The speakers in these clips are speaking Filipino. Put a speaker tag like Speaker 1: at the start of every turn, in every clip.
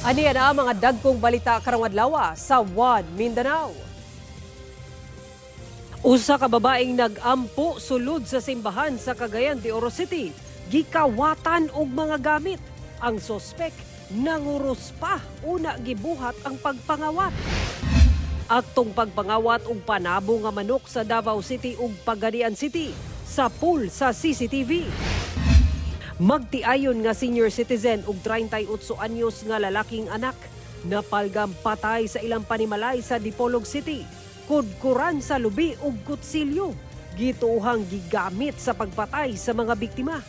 Speaker 1: Ani na mga dagkong balita karong adlaw sa One Mindanao. Usa ka babaeng nag-ampo sulod sa simbahan sa Cagayan de Oro City, gikawatan og mga gamit. Ang sospek nanguros pa una gibuhat ang pagpangawat. Aktong pagpangawat og panabo nga manok sa Davao City ug Pagadian City sa pool sa CCTV. Magtiayon nga senior citizen ug 38 anyos nga lalaking anak napalgam patay sa ilang panimalay sa Dipolog City. Kudkuran sa lubi ug kutsilyo gituohang gigamit sa pagpatay sa mga biktima.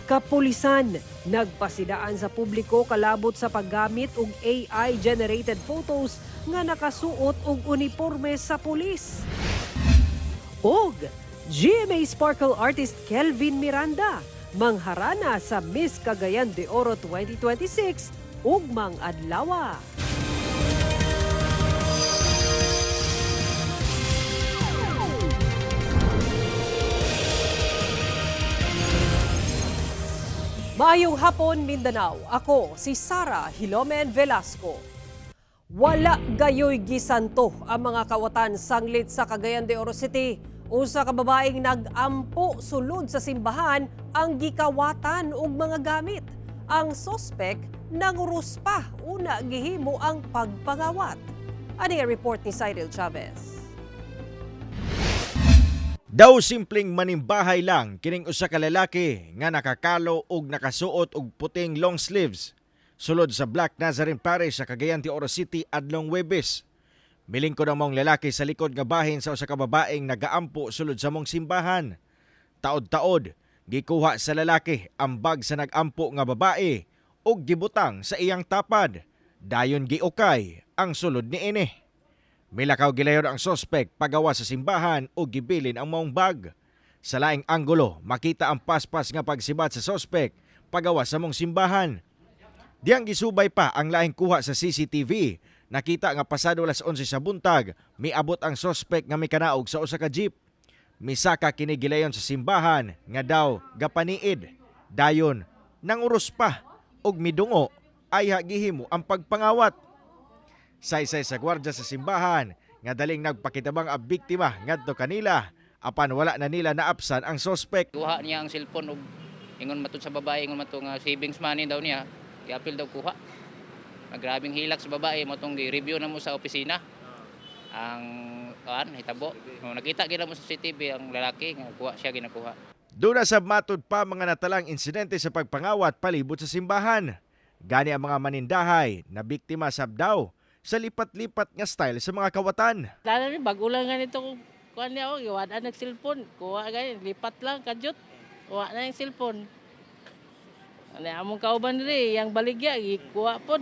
Speaker 1: Kapulisan nagpasidaan sa publiko kalabot sa paggamit og AI-generated photos nga nakasuot og uniporme sa pulis. Og GMA Sparkle artist Kelvin Miranda mangharana sa Miss Cagayan de Oro 2026 ugmang adlaw. Maayong hapon Mindanao, ako si Sara Hilomen Velasco. Wala gayoy gisanto ang mga kawatan sanglit sa Cagayan de Oro City. Usa ka babaeng nag-ampo sulod sa simbahan ang gikawatan og mga gamit. Ang sospek nanguros pa una gihimo ang pagpangawat. Ani ang report ni Cyril Chavez.
Speaker 2: Daw simpleng manimbahay lang kining usa ka lalaki nga nakakalo og nakasuot og puting long sleeves sulod sa Black Nazarene Parish sa Cagayan de Oro City adlong Huwebes. Milingkod ang mong lalaki sa likod nga bahin sa usa ka babaeng nagaampo sulod sa mong simbahan. Taod-taod gikuha sa lalaki ang bag sa nagampo nga babae ug gibutang sa iyang tapad. Dayon giukay ang sulod niini. Milakaw gilayon ang sospek pagawa sa simbahan o gibilin ang maong bag. Sa laing anggulo, makita ang paspas nga pagsibat sa sospek pagawa sa mong simbahan. Diyang gisubay pa ang laing kuha sa CCTV. Nakita nga pasado alas 11 sa buntag, miabot ang sospek nga mikanaog sa usa ka jeep. Misaka kini gilayon sa simbahan nga daw gapaniid. Dayon nanguros pa og midungo ay gihimo ang pagpangawat. Saysay sa gwardya sa simbahan nga daling nagpakitabang ang biktima ngadto kanila apan wala na nila naapsan ang sospek.
Speaker 3: Kuha niya ang cellphone ug ingon matud sa babae, ingon matud nga savings money daw niya. Iapil daw kuha. Grabing hilak sa babae mo tong gi-review na mo sa opisina. Ang hitabo. Nakita gid mo sa CCTV ang lalaki nga kuha siya ginakuha.
Speaker 2: Doon na sa matud pa mga natalang insidente sa pagpangawat palibot sa simbahan. Gani ang mga manindahay na biktima sab daw sa lipat-lipat nga style sa mga kawatan.
Speaker 4: Lalo rin, bago lang ganito kuha niya ako, iwala ng cellphone. Kuha ganyan, lipat lang, kadyot. Kuha na yung cellphone. Ano, among kauban rin, yung baligya, kuha po.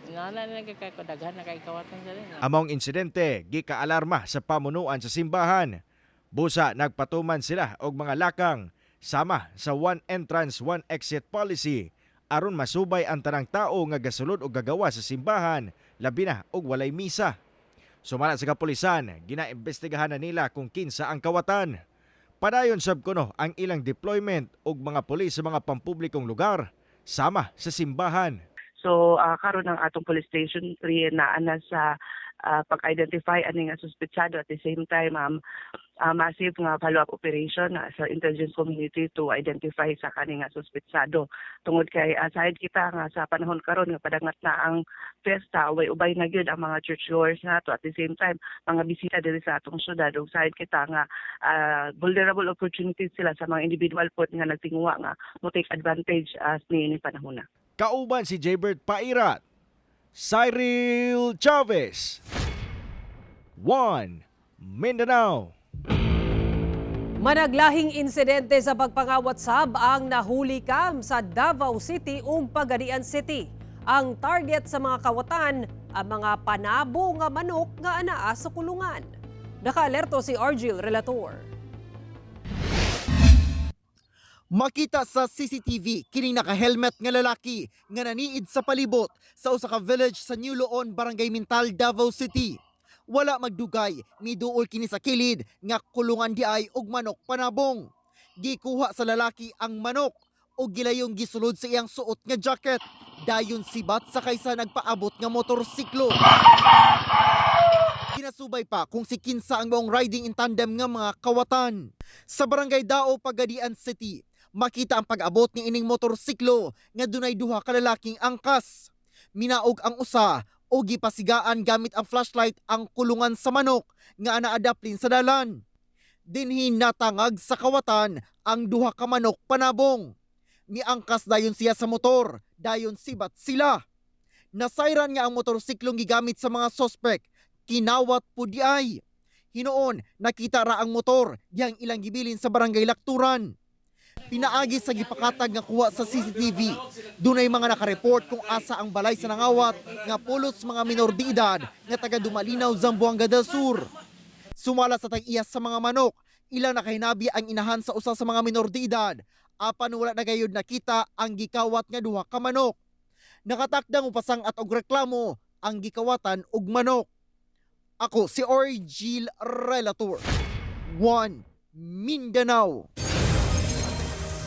Speaker 4: Nana na kakadaghan na kay kawatan sa rin.
Speaker 2: Among insidente, gika-alarma sa pamunuan sa simbahan. Busa nagpatuman sila og mga lakang sama sa one entrance, one exit policy aron masubay ang tanang tao nga gasulod o gagawa sa simbahan, labi na og walay misa. Sumala sa kapulisan, ginaimbestigahan na nila kung kinsa ang kawatan. Padayon sab kuno ang ilang deployment og mga pulis sa mga pampublikong lugar sama sa simbahan.
Speaker 5: So karon ang atong police station naa na sa pag-identify ani nga suspetsado, at the same time massive nga follow-up operation sa intelligence community to identify sa kani nga suspetsado. Tungod kay aside kita nga sa panahon karon nga padangat na ang pesta, ubay na gyud ang mga churchgoers nato, at the same time mga bisita diri sa atong syudad, ug side kita nga vulnerable opportunities sila sa mga individual pod nga nagtingwa nga mo take advantage ni panahon na.
Speaker 2: Kauban si Jaybert Pairat, Cyril Chavez, One Mindanao.
Speaker 1: Managlahing insidente sa pagpangawat sab ang nahuli kam sa Davao City ug Pagadian City. Ang target sa mga kawatan ang mga panabo nga manok nga anaa sa kulungan. Nakaalerto si Argil Relator.
Speaker 6: Makita sa CCTV kining naka-helmet nga lalaki nga naniid sa palibot sa usa ka village sa New Loon, Barangay Mintal, Davao City. Wala magdugay, miduol kini sa kilid nga kulungan di ay og manok panabong. Gikuha sa lalaki ang manok o gilayong gisulod sa iyang suot nga jacket. Dayon sibat sa kaysa nagpaabot nga motorsiklo. Ginasubay pa kung si kinsa ang maong riding in tandem nga mga kawatan. Sa barangay Dao, Pagadian City, makita ang pag-abot ni ining motorsiklo nga dunay duha ka lalaking angkas. Minaog ang usa o gipasigaan gamit ang flashlight ang kulungan sa manok nga anaadaplin sa dalan. Dinhi natangag sa kawatan ang duha ka manok panabong. Miangkas dayon siya sa motor, dayon sibat sila. Nasayran nga ang motorsiklong gigamit sa mga sospek, kinawat po di ay. Hinoon, nakita ra ang motor, diyang ilang gibilin sa barangay Lakturan. Pinaagi sa gipakatag nga kuha sa CCTV, dunay mga nakareport kung asa ang balay sa nangawat nga pulos mga minor de edad nga taga Dumalinaw, Zamboanga del Sur. Sumala sa tag-iyas sa mga manok, ilang nakahinabi ang inahan sa usa sa mga minor de edad. Apan wala na gayud nakita ang gikawat nga duha ka manok. Nakatakdang upasang at og reklamo ang gikawatan og manok. Ako si Orgil Relator, 1 Mindanao.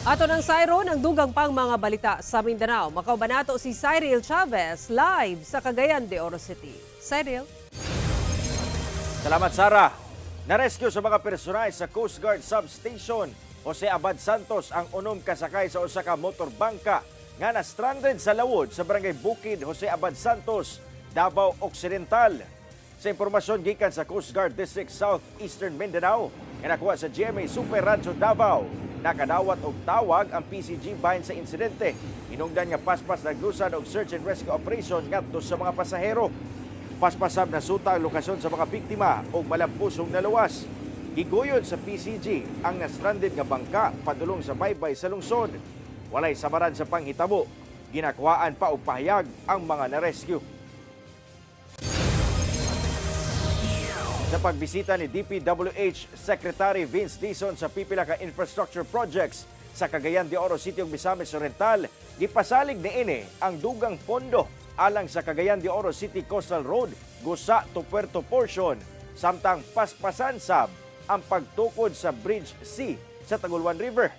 Speaker 1: Ato ng Sayron ang dugang pang mga balita sa Mindanao. Makaubanato si Cyril Chavez live sa Cagayan de Oro City. Cyril.
Speaker 2: Salamat, Sarah. Narescue sa mga personay sa Coast Guard Substation Jose Abad Santos ang unom kasakay sa usa ka motorbangka nga na-stranded sa lawod sa barangay Bukid, Jose Abad Santos, Davao Occidental. Sa impormasyon gikan sa Coast Guard District Southeastern Mindanao, nga nakuha sa GMA Super Rancho Davao, nakadawat og tawag ang PCG bahin sa insidente. Hinungdan nga paspas naglusan og search and rescue operation ngadto sa mga pasahero. Paspasab na suta ang lokasyon sa mga biktima o malampusong naluwas. Giguyon sa PCG ang na-stranded nga bangka padulong sa baybay sa lungsod. Walay samaran sa panghitabo. Ginakuhaan pa og pahayag ang mga na-rescue. Sa pagbisita ni DPWH Secretary Vince Dizon sa pipila ka infrastructure projects sa Cagayan de Oro City ug Misamis Oriental, gipasalig niini ang dugang pondo alang sa Cagayan de Oro City Coastal Road Gusa to Puerto portion, samtang paspasan sab ang pagtukod sa Bridge C sa Tagulwan River.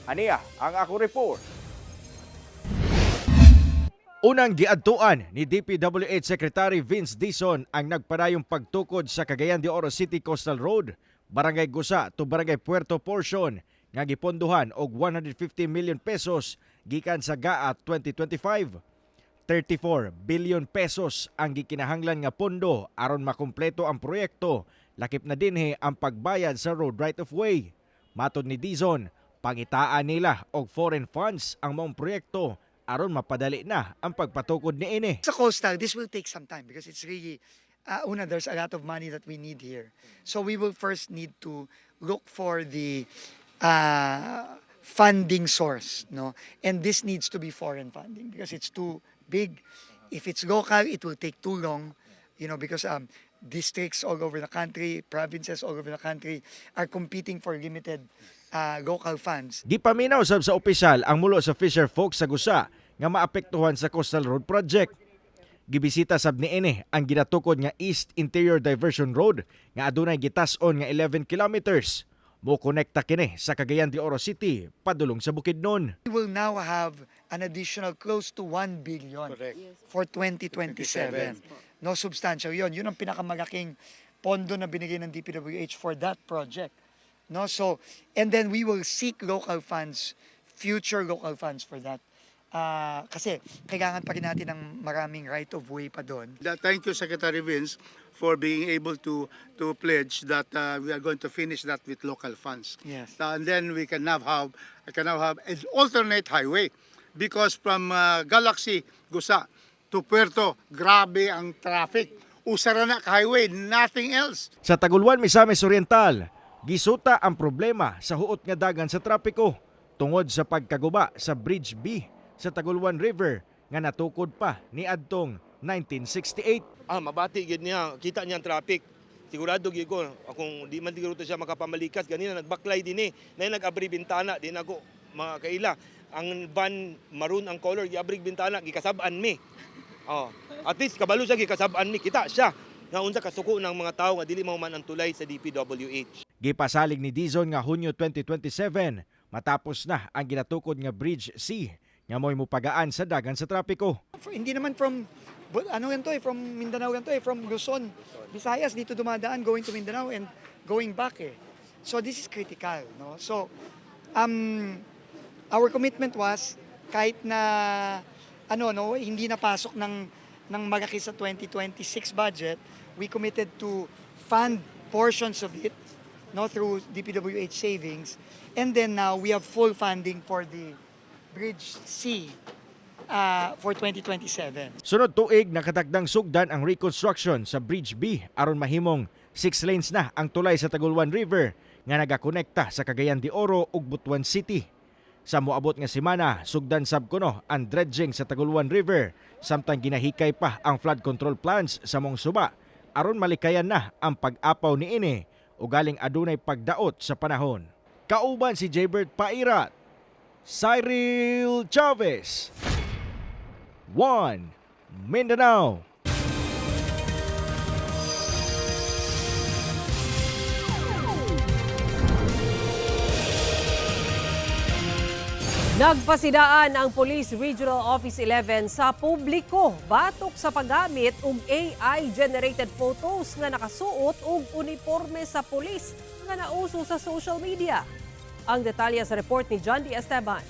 Speaker 2: Aniya ang ako report. Unang giadtuan ni DPWH Secretary Vince Dizon ang nagpadayong pagtukod sa Cagayan de Oro City Coastal Road, Barangay Gusa to Barangay Puerto portion nga giponduhan og 150 million pesos gikan sa GAA 2025. 34 billion pesos ang gikinahanglan nga pondo aron makumpleto ang proyekto, lakip na dinhi ang pagbayad sa road right of way. Matod ni Dizon, pangitaan nila og foreign funds ang maong proyekto aron mapadali na ang pagpatukod niini.
Speaker 7: Sa coastal, this will take some time because it's really, there's a lot of money that we need here. So we will first need to look for the funding source, no? And this needs to be foreign funding because it's too big. If it's local, it will take too long, because districts all over the country, provinces all over the country are competing for limited local funds.
Speaker 2: Gipaminaw sab sa opisyal ang mulo sa Fisher Folks sa Gusa nga maapektuhan sa Coastal Road Project. Gibisita sab niini ang ginatukod nga East Interior Diversion Road nga adunay gitas-on nga 11 kilometers. Mo konekta kini sa Cagayan de Oro City padulong sa Bukidnon.
Speaker 7: We will now have an additional close to 1 billion for 2027. No, substantial yun. Yun ang pinakamalaking pondo na binigay ng DPWH for that project. No, so, and then we will seek local funds, future local funds for that. Kasi kailangan pa rin natin ng maraming right of way pa doon.
Speaker 8: Thank you, Secretary Vince, for being able to pledge that we are going to finish that with local funds.
Speaker 7: Yes.
Speaker 8: And then we can now have an alternate highway because from Galaxy, Gusa to Puerto, grabe ang traffic. Usara na ka highway, nothing else.
Speaker 2: Sa Tagulwan, Misamis Oriental, gisuta ang problema sa huot nga dagan sa trapiko tungod sa pagkaguba sa Bridge B sa Tagulwan River nga natukod pa ni adtong 1968.
Speaker 9: Mabati gid niya, kita niya ang traffic. Sigurado gid ko kung di man siguro siya makapamalikas ganina nagbaklay dinhi, nay nag-abri bintana di nako makaila. Ang van maroon ang color, giabri bintana gikasab-an mi. At least kabalo siya gikasab-an mi, kita siya nga unsa kasuko ng mga tawo nga dili mao man ang tulay sa DPWH.
Speaker 2: Gipasalig ni Dizon nga Hunyo 2027 matapos na ang ginatukod nga Bridge C nga mo'y mupagaan sa dagan sa trapiko.
Speaker 7: Hindi naman from from Mindanao yan to from Luzon, Visayas dito dumadaan going to Mindanao and going back eh. So this is critical, no? So our commitment was kahit na hindi napasok ng malaki sa 2026 budget, we committed to fund portions of it through DPWH savings, and then now we have full funding for the Bridge C for 2027.
Speaker 2: Sunod tuig nakatagdang sugdan ang reconstruction sa Bridge B aron mahimong 6 lanes na ang tulay sa Tagulwan River nga nagakonekta sa Cagayan de Oro ug Butuan City. Sa moabot nga semana, sugdan sab kuno ang dredging sa Tagulwan River samtang ginahikay pa ang flood control plans sa mong suba aron malikayan na ang pag-apaw niini ug galing adunay pagdaot sa panahon. Kauban si Jaybert Pairat, Cyril Chavez, 1 Mindanao.
Speaker 1: Nagpasidaan ang Police Regional Office 11 sa publiko batok sa paggamit og AI-generated photos nga nakasuot og uniforme sa pulis nga nauso sa social media. Ang detalye sa report ni John D. Esteban.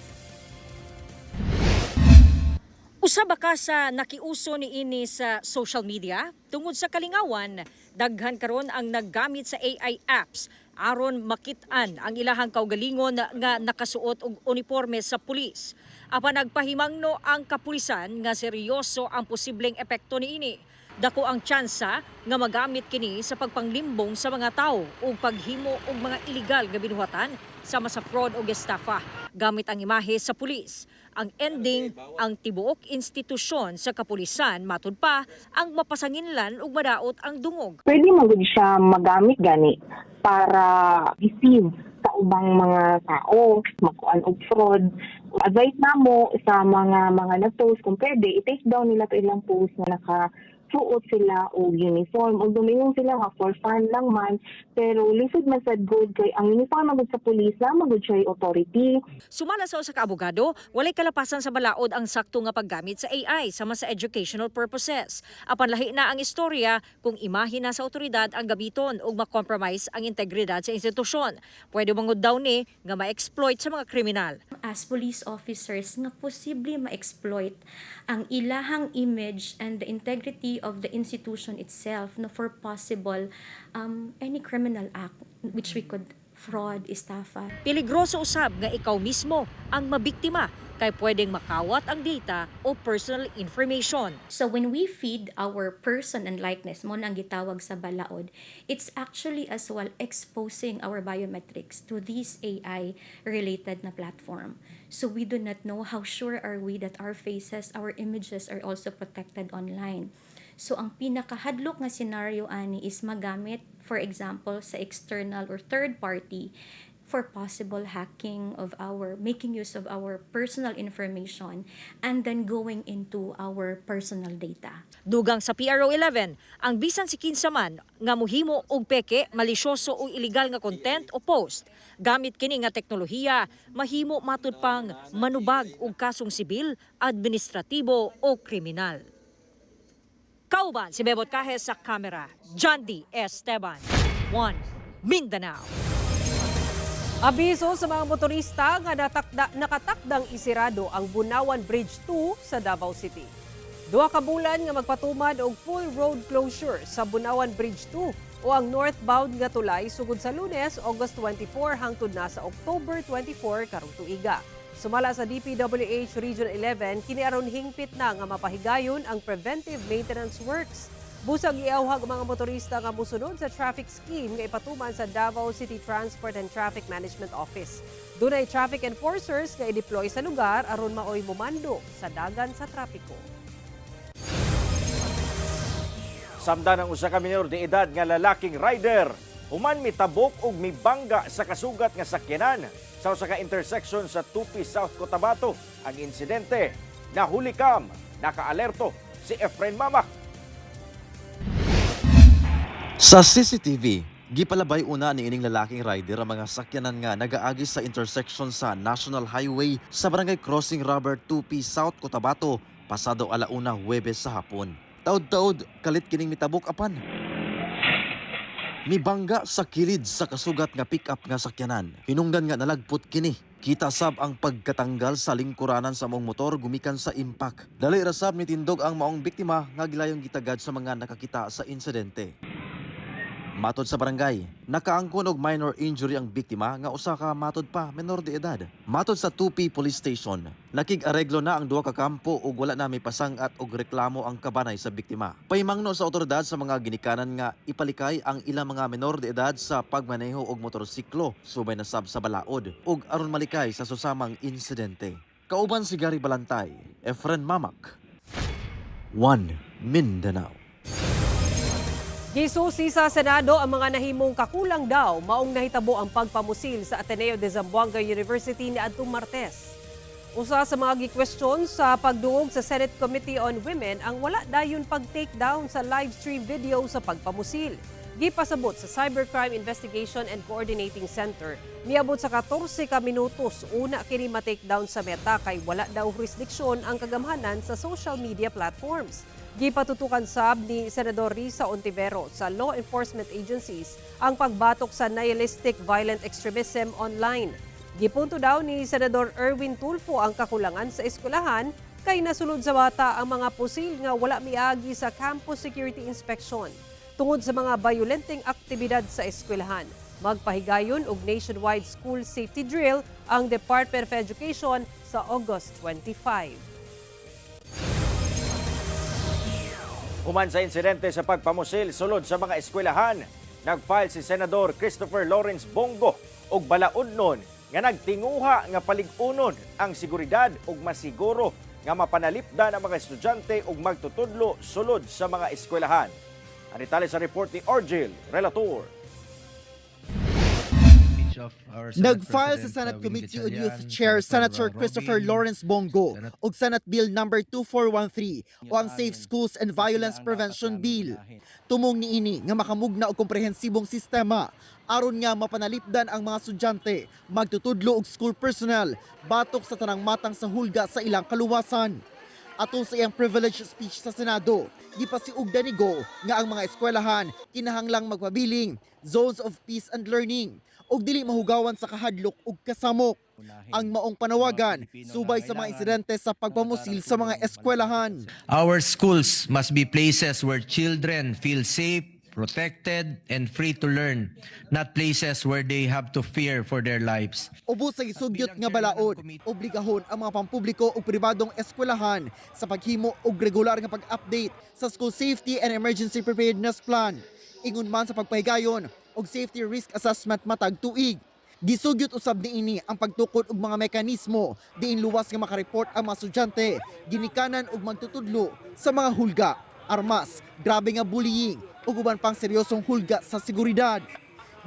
Speaker 10: Usa ba ka sa nakiuso niini sa social media? Tungod sa kalingawan, daghan karon ang naggamit sa AI apps aron makit-an ang ilahang kaugalingon nga nakasuot og uniforme sa pulis. Apan nagpahimangno ang kapulisan nga seryoso ang posibleng epekto niini. Dako ang tsansa nga magamit kini sa pagpanglimbong sa mga tao o paghimo og mga illegal nga binuhatan sama sa fraud o estafa gamit ang imahe sa pulis. Ang ending, ang tibuok institusyon sa kapulisan matud pa ang mapasanginlan ug madaot ang dungog.
Speaker 11: Pwede magud siya magamit gani para deceive sa ubang mga tao, makuan og fraud. Advice namo sa mga nag-post kung pwede, i-take down nila to ilang post na suot sila o uniform o dumingong sila nga for fun lang man, pero lisod man sad good kay ang uniform magud sa pulis na magud siya authority.
Speaker 10: Sumala sa usa ka abogado, walay kalapasan sa balaod ang sakto nga paggamit sa AI sama sa educational purposes. Apan lahi na ang istorya kung imahe na sa otoridad ang gabiton ug ma-compromise ang integridad sa institusyon. Pwede mangud daw ni nga ma-exploit sa mga kriminal.
Speaker 12: As police officers nga posible ma-exploit ang ilahang image and the integrity of the institution itself for possible any criminal act which we could fraud, estafa.
Speaker 10: Peligroso usab nga ikaw mismo ang mabiktima kay pwedeng makawat ang data o personal information.
Speaker 12: So when we feed our person and likeness, mo nang gitawag sa balaod, it's actually as well exposing our biometrics to this AI-related na platform. So we do not know how sure are we that our faces, our images are also protected online. So ang pinakahadlok nga scenario ani is magamit, for example, sa external or third party for possible hacking of making use of our personal information and then going into our personal data.
Speaker 10: Dugang sa PRO 11, ang bisan si kinsa man nga mohimo og peke, malisyoso o illegal nga content o post, gamit kini nga teknolohiya, mahimo matud pang manubag og kasong sibil, administratibo o kriminal. Kauban si Bebot Cajes sa kamera, John D. Esteban, 1 Mindanao.
Speaker 1: Abiso sa mga motorista nga nakatakdang isirado ang Bunawan Bridge 2 sa Davao City. 2 ka bulan nga magpatumad og full road closure sa Bunawan Bridge 2 o ang northbound nga tulay sugod sa Lunes, August 24 hangtod na sa October 24 karong tuiga. Sumala sa DPWH Region 11, kini aron hingpit na nga mapahigayon ang preventive maintenance works. Busag iawhag mga motorista nga musunod sa traffic scheme nga ipatuman sa Davao City Transport and Traffic Management Office. Dunay traffic enforcers nga i-deploy sa lugar aron maoy mumando sa dagan sa trapiko.
Speaker 2: Samdan ang usa ka minor de edad nga lalaking rider human mitabok ug mibangga sa kasugat nga sakyanan sa usa ka intersection sa Tupi, South Cotabato. Ang insidente nahulikam, nakaalerto si Efren Mamak.
Speaker 13: Sa CCTV, Gipalabay una ni ining lalaking rider ang mga sakyanan nga nagaagi sa intersection sa National Highway sa Barangay Crossing Rubber 2P South Cotabato pasado alauna Huwebes sa hapon. Taod-taod kalit kining mitabok apan. Mibangga sa kilid sa kasugat nga pick-up nga sakyanan. Hinungdan nga nalagpot kini. Kita sab ang pagkatanggal sa lingkuranan sa mong motor gumikan sa impact. Dali ra sab nitindog ang maong biktima nga gilayong gitagad sa mga nakakita sa insidente. Matod sa barangay, nakaangkon og minor injury ang biktima nga usa ka matod pa menor de edad. Matod sa 2P Police Station, nakig-areglo na ang duha ka kampo ug wala na may pasangat og reklamo ang kabanay sa biktima. Pahimangno sa otoridad sa mga ginikanan nga ipalikay ang ilang mga menor de edad sa pagmaneho og motorsiklo subay na sab sa balaod ug aron malikay sa susamang insidente. Kauban si Gary Balantay, Efren Mamak, 1 Mindanao.
Speaker 1: Gisusi sa Senado ang mga nahimong kakulang daw maong nahitabo ang pagpamusil sa Ateneo de Zamboanga University ni adtong Martes. Usa sa mga gi-question sa pagduog sa Senate Committee on Women ang wala dayon pag-take down sa live stream video sa pagpamusil. Gipasabot sa Cybercrime Investigation and Coordinating Center, miabot sa 14 ka minutos una kini ma-take down sa Meta kay wala daw jurisdiksyon ang kagamhanan sa social media platforms. Gipatutukan sab ni Senador Risa Ontivero sa law enforcement agencies ang pagbatok sa nihilistic violent extremism online. Gipunto daw ni Senador Erwin Tulfo ang kakulangan sa eskwelahan kay nasulod sa bata ang mga pusil nga wala miagi sa campus security inspection tungod sa mga violenteng aktibidad sa eskwelahan. Magpahigayon og nationwide school safety drill ang Department of Education sa August 25.
Speaker 2: Human sa insidente sa pagpamusil sulod sa mga eskwelahan, nagfile si Senador Christopher Lawrence Bongo og balaodnon nga nagtinguha nga palig-unon ang seguridad ug masiguro nga mapanalipdan ang mga estudyante ug magtutudlo sulod sa mga eskwelahan. Anitali sa report ni Orgil Relator.
Speaker 6: Nag-file sa Senate Committee on Youth Chair Senator Christopher Lawrence Bongo og Senate Bill No. 2413 o ang Safe Schools and Violence Prevention Bill. Tumong niini nga makamugna og komprehensibong sistema aron nga mapanalipdan ang mga estudyante, magtutudlo og school personnel batok sa tanang matang sa hulga sa ilang kaluwasan. Atol sa iyang privilege speech sa Senado, gipasiugdan ni Go nga ang mga eskwelahan kinahanglang magpabiling zones of peace and learning ug dili mahugawan sa kahadlok ug kasamok. Ang maong panawagan subay sa mga insidente sa pagpamusil sa mga eskwelahan.
Speaker 14: Our schools must be places where children feel safe, protected, and free to learn, not places where they have to fear for their lives.
Speaker 6: Ubos sa gisugyot nga balaod, obligahon ang mga pampubliko ug pribadong eskwelahan sa paghimo og regular nga pag-update sa School Safety and Emergency Preparedness Plan. Ingon man sa pagpahigayon og safety risk assessment matag tuig. Gisugyot usab niini ang pagtukod og mga mekanismo diin luwas nga makareport ang mga estudyante ginikanan og magtutudlo sa mga hulga, armas, grabe nga bullying ug uban pang seryosong hulga sa seguridad.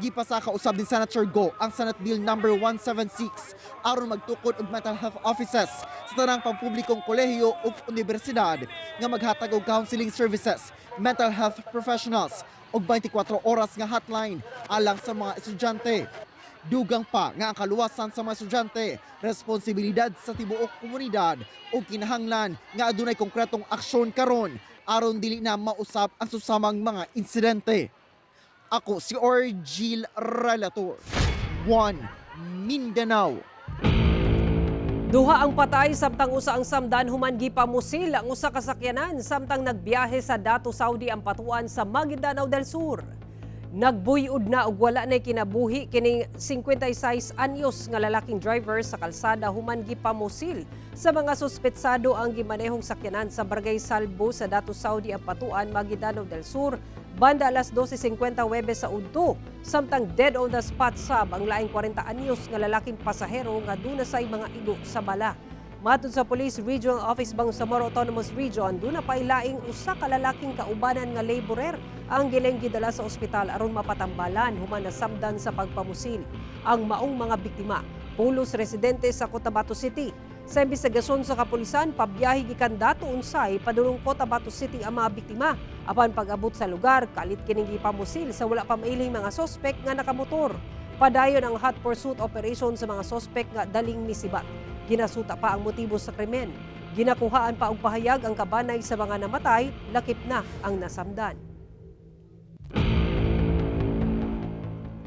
Speaker 6: Gipasaka usab ni Senator Go ang Senate Bill No. 176 aron magtukod og mental health offices sa tanang pampublikong kolehiyo ug universidad nga maghatag og counseling services, mental health professionals ug 24 oras nga hotline alang sa mga estudyante. Dugang pa nga ang kaluwasan sa mga estudyante, responsibilidad sa tibuok komunidad ug kinahanglan nga adunay konkretong aksyon karon aron dili na mausap ang susamang mga insidente. Ako si Orgil Relator, 1 Mindanao.
Speaker 1: Duha ang patay samtang usa ang samdan human gipamusil ang usa ka sakyanan samtang nagbiyahe sa Dato Saudi ang patuan sa Maguindanao del Sur. Nagbuyod na og wala nay kinabuhi kining 56 anyos nga lalaking driver sa kalsada human gipamusil sa mga suspetsado ang gimanehong sakyanan sa Barangay Salbo sa Dato Saudi ang patuan Maguindanao del Sur banda alas 12:50 Huwebes sa udto. Samtang dead on the spot sab ang laing 40 anyos nga lalaking pasahero nga duna say mga igo sa bala. Matod sa Police Regional Office Bangsamoro Autonomous Region, duna pay laing usa ka lalaking kaubanan nga laborer ang giling gidala sa ospital aron mapatambalan human nasamdan sa pagpamusil. Ang maong mga biktima, pulos residente sa Cotabato City. Sa investigasyon sa kapulisan, pabiyahe gikan dato unsay padulong Cotabato City ang mga biktima. Apan pag-abot sa lugar, kalit kining gipamusil sa wala pa mailing mga sospek nga nakamotor. Padayon ang hot pursuit operation sa mga sospek nga daling misibat. Ginasuta pa ang motibo sa krimen. Ginakuhaan pa og pahayag ang kabanay sa mga namatay, lakip na ang nasamdan.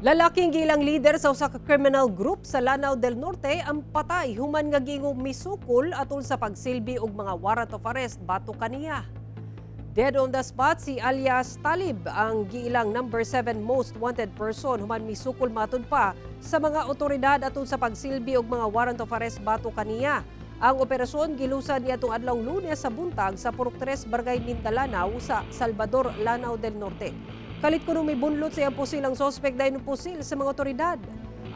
Speaker 1: Lalaking gilang leader sa usa ka criminal group sa Lanao del Norte ang patay human nga gingog misukol atol sa pagsilbi og mga warrant of arrest batok kaniya. Dead on the spot si alias Talib, ang giilang number 7 most wanted person human misukol matod pa sa mga otoridad atol sa pagsilbi og mga warrant of arrest batok kaniya. Ang operasyon gilusan niadtong adlawng Lunes sa buntag sa Purok 3 Barangay Mindanao sa Salvador, Lanao del Norte. Kalit kuno may bunlot sa iyang pusil ang sospek dahil pusil sa mga otoridad.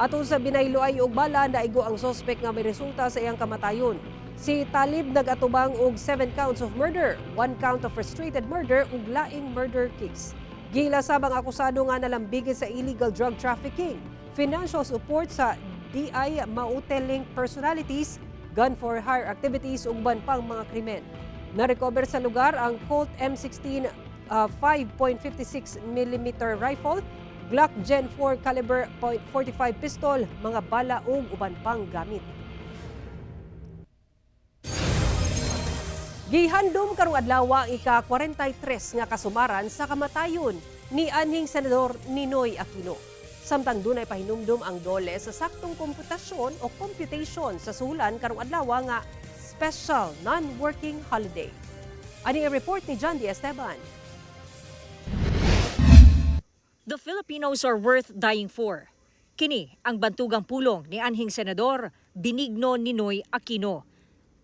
Speaker 1: Atong sa binayloay og bala, naigo ang sospek nga may resulta sa iyang kamatayon. Si Talib nagatubang og 7 counts of murder, 1 count of frustrated murder ug laing murder case. Gila sabang akusado nga nalambigit sa illegal drug trafficking, financial support sa DI Mautel-linked personalities, gun for hire activities ug ban pang mga krimen. Na-recover sa lugar ang Colt M16 5.56mm rifle, Glock Gen 4 caliber .45 pistol, mga bala ug uban pang gamit. Gihandom karong adlaw ang ika-43 nga kasumaran sa kamatayon ni anhing Senador Ninoy Aquino. Samtang dunay pahinumdum ang dole sa saktong computation sa sulan karong adlaw nga special non-working holiday. Ani ang report ni John D. Esteban.
Speaker 10: The Filipinos are worth dying for. Kini ang bantugang pulong ni anhing Senador Benigno Ninoy Aquino.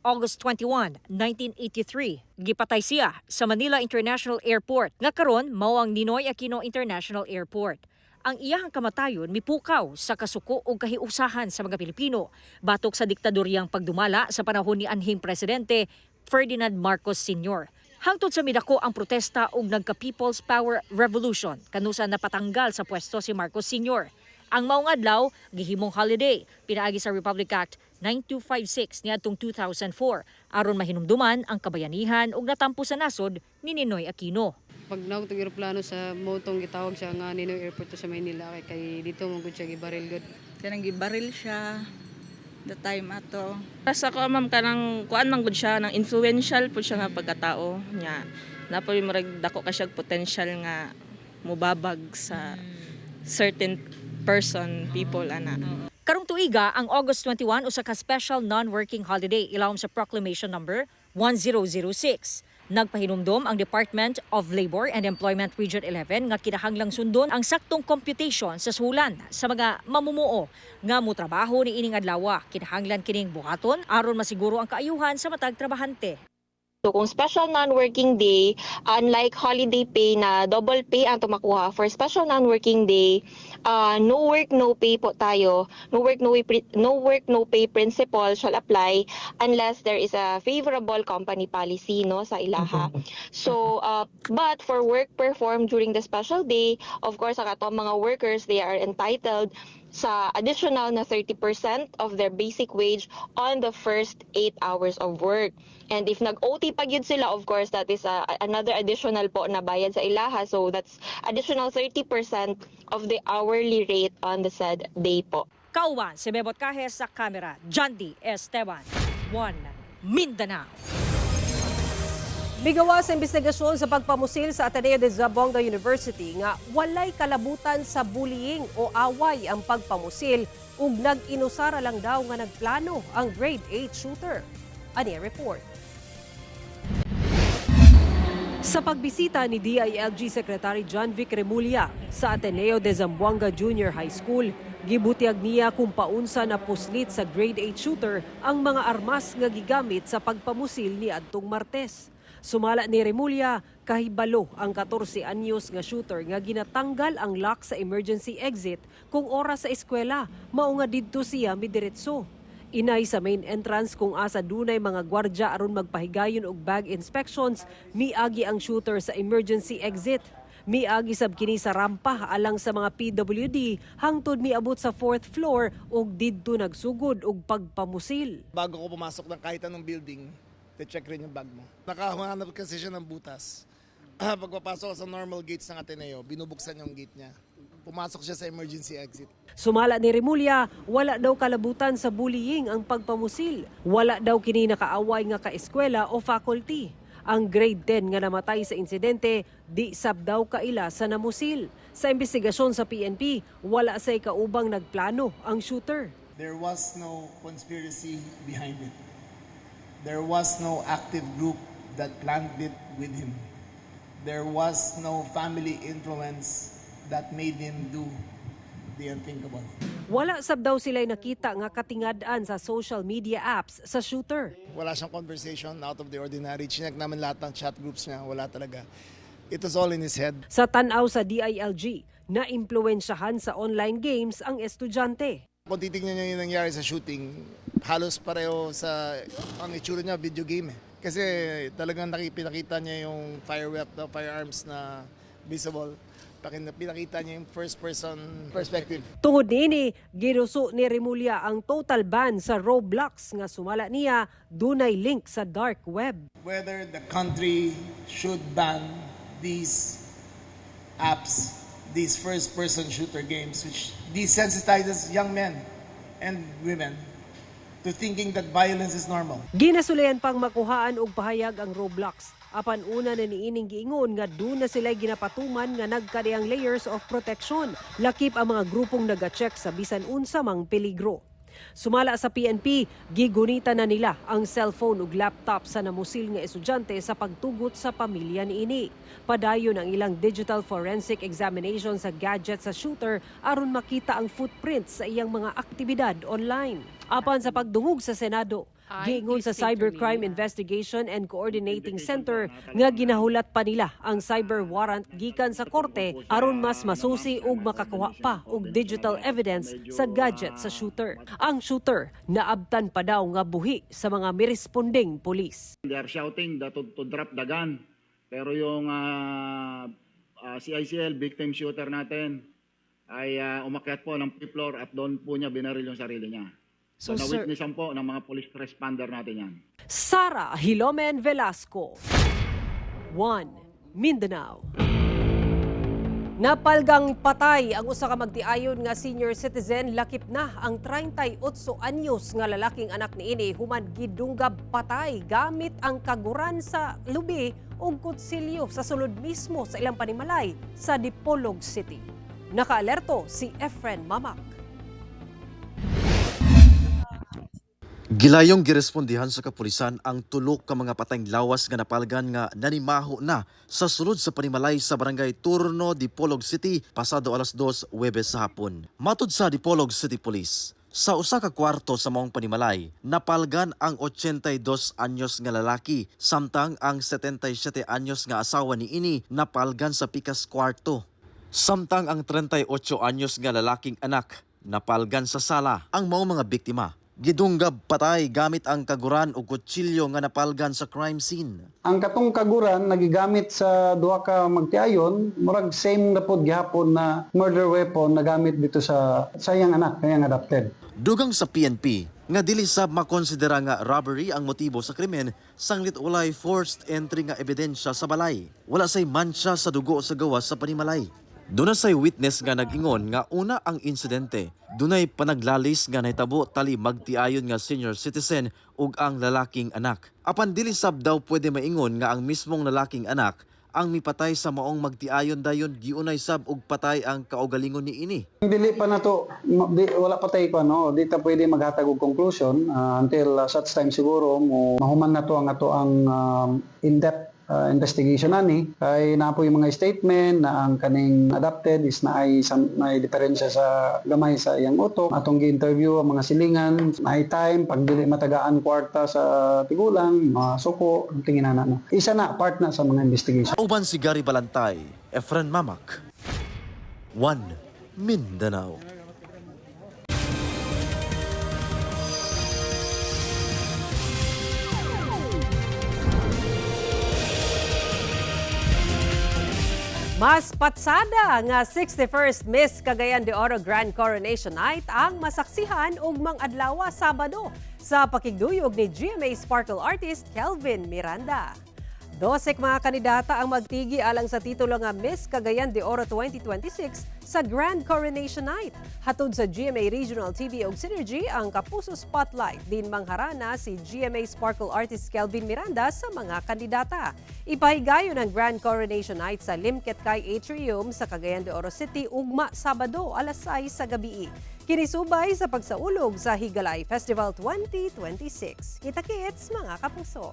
Speaker 10: August 21, 1983, gipatay siya sa Manila International Airport nga karon mao ang Ninoy Aquino International Airport. Ang iyahang kamatayon mipukaw sa kasuko o kahiusahan sa mga Pilipino batok sa diktadoryang pagdumala sa panahon ni anhing presidente Ferdinand Marcos Sr. Hangtod sa midako ang protesta ug nagka-People's Power Revolution kanusa napatanggal sa pwesto si Marcos Sr. Ang maong adlaw gihimong holiday pinaagi sa Republic Act 9256 niadtong 2004 aron mahinumduman ang kabayanihan ug natampo sa nasod ni Ninoy Aquino.
Speaker 15: Pag nawag tong eroplano sa motong gitawag siya nga Ninoy Airport to sa Maynila kay dito mo gud siya gibaril gud.
Speaker 16: Kanang gibaril siya the time ato.
Speaker 17: Sa ko ma'am kanang kuan man gud siya nang influential pud siya nga pagkatao nya. Napoy murag dako ka siya potential nga mubabag sa certain person, people ana.
Speaker 10: Karong tuiga ang August 21 usa ka special non-working holiday ilawom sa Proclamation number 1006. Nagpahinumdom ang Department of Labor and Employment Region 11 nga kinahanglang sundon ang saktong computation sa sulan sa mga mamumuo nga motrabaho ni ining adlaw. Kinahanglan kining buhaton aron masiguro ang kaayuhan sa matag trabahante.
Speaker 18: So kung special non-working day, unlike holiday pay na double pay ang tumakuha, for special non-working day, no work, no pay po tayo. No work, no pay principle shall apply unless there is a favorable company policy no sa ilaha. So, but for work performed during the special day, of course, ang atong mga workers, they are entitled sa additional na 30% of their basic wage on the first 8 hours of work. And if nag-OT pag yun sila, of course, that is another additional po na bayad sa ilaha. So that's additional 30% of the hourly rate on the said day po.
Speaker 10: Kauban, si Bebot Cajes sa kamera, John D. Esteban, 1 Mindanao.
Speaker 1: Migawa sa investigasyon sa pagpamusil sa Ateneo de Zamboanga University nga walay kalabutan sa bullying o away ang pagpamusil ug nag-inusara lang daw nga nagplano ang grade 8 shooter. Ani report. Sa pagbisita ni DILG Secretary John Vic Remulla sa Ateneo de Zamboanga Junior High School, gibutiag niya kung paunsa na puslit sa grade 8 shooter ang mga armas nga gigamit sa pagpamusil ni adtong Martes. Sumala ni Remulla, kahibalo ang 14 anyos nga shooter nga ginatanggal ang lock sa emergency exit kung oras sa eskwela, mao nga didto siya midiretso. Inay sa main entrance kung asa dunay mga gwardya aron magpahigayon og bag inspections, miagi ang shooter sa emergency exit. Miag isab kini sa rampa alang sa mga PWD hangtod miabot sa 4th floor ug didto nagsugod og pagpamusil.
Speaker 19: Bago ko pumasok ng kahit anong building, check rin yung bag mo. Nakahanap kasi siya ng butas. Pagpapasok sa normal gates ng Ateneo, binubuksan yung gate niya. Pumasok siya sa emergency exit.
Speaker 1: Sumala ni Remulla, wala daw kalabutan sa bullying ang pagpamusil. Wala daw kini nakaaway nga kaeskwela o faculty. Ang grade 10 nga namatay sa insidente, di sab daw kaila sa namusil. Sa investigasyon sa PNP, wala say kaubang nagplano ang shooter.
Speaker 19: There was no conspiracy behind it. There was no active group that planned it with him. There was no family influence that made him do the unthinkable.
Speaker 1: Wala sab daw sila'y nakita nga katingad-an sa social media apps sa shooter.
Speaker 19: Wala siyang conversation out of the ordinary. Chinek namin lahat ng chat groups niya. Wala talaga. It was all in his head.
Speaker 1: Sa tanaw sa DILG, na-impluwensyahan sa online games ang estudyante.
Speaker 19: Kung titignan niyo yung nangyari sa shooting, halos pareho sa ang itsura niya, video game eh. Kasi talagang pinakita niya yung firearms na visible. Pinakita niya yung first-person perspective.
Speaker 1: Tungod niini, ginuso ni Remulla ang total ban sa Roblox nga sumala niya dunay link sa dark web.
Speaker 19: Whether the country should ban these apps, these first-person shooter games, which desensitizes young men and women to thinking that violence is normal.
Speaker 1: Ginasulayan pang makuhaan og pahayag ang Roblox. Apan una na niining giingon nga doon na sila ginapatuman nga nagkadiyang layers of protection. Lakip ang mga grupong naga-check sa bisan unsa mang peligro. Sumala sa PNP, gigunita na nila ang cellphone ug laptop sa namusil nga estudyante sa pagtugot sa pamilya niini. Padayon ang ilang digital forensic examination sa gadget sa shooter aron makita ang footprint sa iyang mga aktibidad online. Apan sa pagdungog sa Senado, giingon sa Cybercrime Investigation and Coordinating Center nga ginahulat pa nila ang cyber warrant gikan sa korte aron mas masusi ug makakuha pa og digital evidence sa gadget sa shooter. Ang shooter naabtan pa daw nga buhi sa mga miresponding pulis.
Speaker 20: They are shouting to drop the gun. Pero yung CICL victim shooter natin ay umakyat po ng fifth floor at doon po niya binaril yung sarili niya. So na-witnessan po ng mga police responder natin yan.
Speaker 1: Sara Hilomen Velasco, 1 Mindanao. Napalgang patay ang usa ka magtiayon nga senior citizen, lakip na ang 38 anyos nga lalaking anak niini human gidunggab patay gamit ang kaguran sa lubi ug kutsilyo sa sulod mismo sa ilang panimalay sa Dipolog City. Nakaalerto si Efren Mamak.
Speaker 13: Gilayong girespondihan sa kapulisan ang tulok ka mga patayng lawas nga napalgan nga nanimaho na sa sulod sa panimalay sa barangay Turno, Dipolog City pasado alas 2 Huwebes sa hapon. Matud sa Dipolog City Police, sa usa ka kwarto sa maong panimalay, napalgan ang 82 anyos nga lalaki, samtang ang 77 anyos nga asawa ni ini napalgan sa pikas kwarto. Samtang ang 38 anyos nga lalaking anak napalgan sa sala. Ang maong mga biktima gidunggab patay gamit ang kaguran o kutsilyo nga napalgan sa crime scene.
Speaker 21: Ang katong kaguran nagigamit sa duha ka magtiayon, murag same na pod gihapon na murder weapon na gamit dito sa sayang anak kayang adopted.
Speaker 13: Dugang sa PNP nga dili sab makonsidera nga robbery ang motibo sa krimen, sanglit walay forced entry nga ebidensya sa balay. Wala say mancha sa dugo sa gawas sa panimalay. Duna say witness nga nag-ingon nga una ang insidente, dunay panaglalis nga nahitabo tali magtiayon nga senior citizen ug ang lalaking anak. Apan dili sab daw pwede maingon nga ang mismong lalaking anak ang mipatay sa maong magtiayon dayon giunay sab og patay ang kaugalingon ni ini.
Speaker 21: Dili pa nato wala pa tay ko di ta pwede maghatag og conclusion until such time siguro mo mahuman nato ang in-depth investigation ani kay napo yung mga statement na ang kaning adopted is naay diferensya sa gamay sa iyang utok atong gi-interview ang mga silingan naay time pag dili matagaan kwarta sa tigulang suko tingin na isa na part na sa mga investigation.
Speaker 13: Uban si Gary Balantay, Efren Mamak, 1 Mindanao.
Speaker 1: Mas patsada nga 61st Miss Cagayan de Oro Grand Coronation Night ang masaksihan ug mang-adlaw Sabado sa pakigduyog ni GMA Sparkle artist Kelvin Miranda. 12 mga kandidata ang magtigi alang sa titulo nga Miss Cagayan de Oro 2026 sa Grand Coronation Night. Hatod sa GMA Regional TV og Synergy ang Kapuso Spotlight din mangharana si GMA Sparkle artist Kelvin Miranda sa mga kandidata. Ipahigayon ang Grand Coronation Night sa Limket Kay Atrium sa Cagayan de Oro City ugma Sabado alas 6 sa gabi. Kinisubay sa pagsaulog sa Higalay Festival 2026. Kita-kits mga kapuso!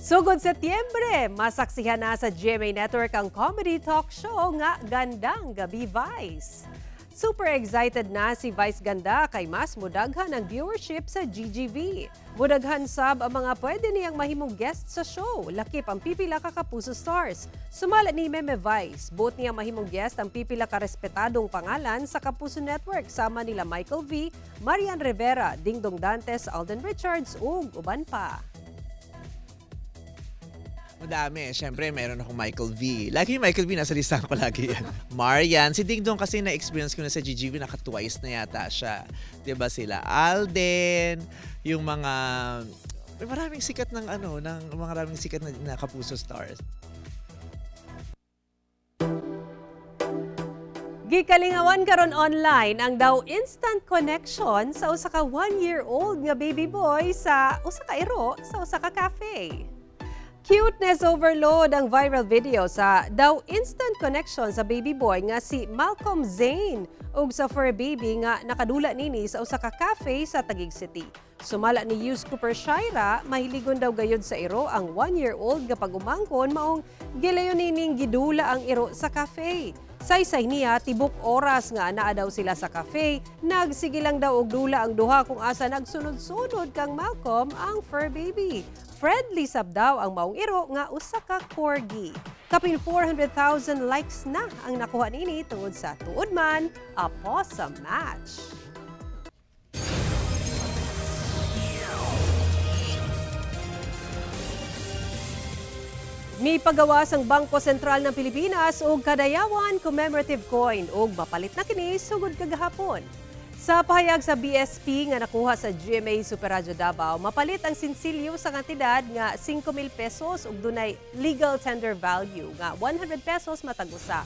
Speaker 1: Sugod Setyembre, masaksihan na sa GMA Network ang comedy talk show nga Gandang Gabi Vice. Super excited na si Vice Ganda kay mas mudaghan ang viewership sa GGV. Mudaghan sab ang mga pwede niyang mahimong guest sa show, lakip ang pipila ka Kapuso stars. Sumala ni Meme Vice, buot niya mahimong guest ang pipila ka respetadong pangalan sa Kapuso Network sama nila Michael V, Marian Rivera, Dingdong Dantes, Alden Richards ug uban pa.
Speaker 3: Madami. Siyempre, meron akong Michael V. Lagi yung Michael V, nasa listahan ko lagi yan. Marian, si Ding Dong kasi na-experience ko na sa GGV, naka-twice na yata siya. Diba sila? Alden, yung mga... May maraming sikat ng maraming sikat na Kapuso stars.
Speaker 1: Gikalingawan karon online ang daw instant connection sa usa ka 1-year-old nga baby boy sa usa ka iro sa usa ka cafe. Cuteness overload ang viral video sa daw instant connection sa baby boy nga si Malcolm Zane ug sa fur baby nga nakadula nini sa usa ka cafe sa Taguig City. Sumala ni Yus Cooper Shaira, mahiligon daw gayud sa iro ang 1-year-old nga pag-umangkon maong gilayon nining gidula ang iro sa cafe. Saysay niya, tibok oras nga naa daw sila sa cafe, nagsige lang daw og dula ang duha kung asa nagsunod-sunod kang Malcolm ang fur baby. Friendly sab daw ang maong iro nga usa ka corgi. Kapin 400,000 likes na ang nakuha nini tungod sa tuod man a possum match. May pagawas ang Bangko Sentral ng Pilipinas og Kadayawan Commemorative Coin ug mapalit na kini sugod kagahapon. Sa pahayag sa BSP nga nakuha sa GMA Super Radio Davao, mapalit ang sinsilyo sa kantidad nga 5,000 pesos ug dunay legal tender value nga 100 pesos matag usa.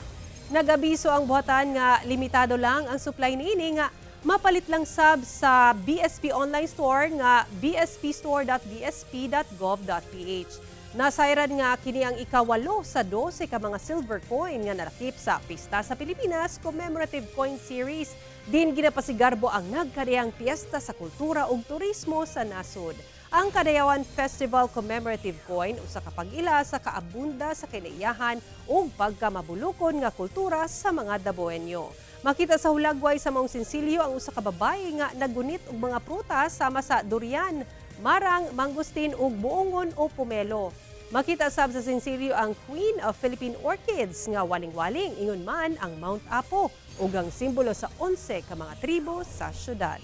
Speaker 1: Nagabiso ang buhatan nga limitado lang ang supply niini nga mapalit lang sab sa BSP online store nga bspstore.bsp.gov.ph. Nasayran nga kini ang ikawalo sa 12 ka mga silver coin nga narakip sa Pista sa Pilipinas Commemorative Coin Series. Din ginapasigarbo ang nagkariyang piyesta sa kultura ug turismo sa nasod. Ang Kadayawan Festival Commemorative Coin usa ka pag-ila sa kaabunda sa kinaiyahan ug pagkamabulukon nga kultura sa mga Dabuenyo. Makita sa hulagway sa maong sinsilyo ang usa ka babaye nga nagunit og mga prutas sama sa durian, marang, mangustin ug buongon o pomelo. Makita sab sa sinsilyo ang Queen of Philippine Orchids nga waling-waling ingon man ang Mount Apo ug ang simbolo sa 11 ka mga tribo sa syudad.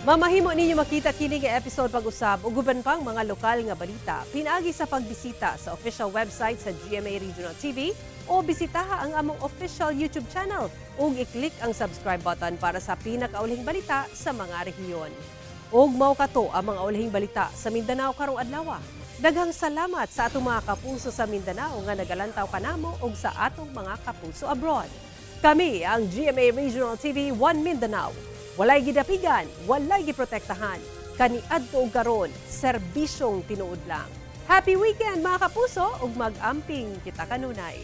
Speaker 1: Mamahimo ninyo makita kini nga episode pag-usab ug uban pang mga lokal nga balita. Pinaagi sa pagbisita sa official website sa GMA Regional TV o bisitaha ang among official YouTube channel ug i-click ang subscribe button para sa pinakaulihing balita sa mga rehiyon. Ug mao kato ang mga ulihing balita sa Mindanao karong adlaw. Daghang salamat sa atong mga kapuso sa Mindanao nga nagalantaw kanamo ug sa atong mga kapuso abroad. Kami ang GMA Regional TV 1 Mindanao. Walay gidapigan, walay giprotektahan. Kaniadto og karon, serbisyong tinuod lang. Happy weekend mga kapuso ug mag-amping kita kanunay.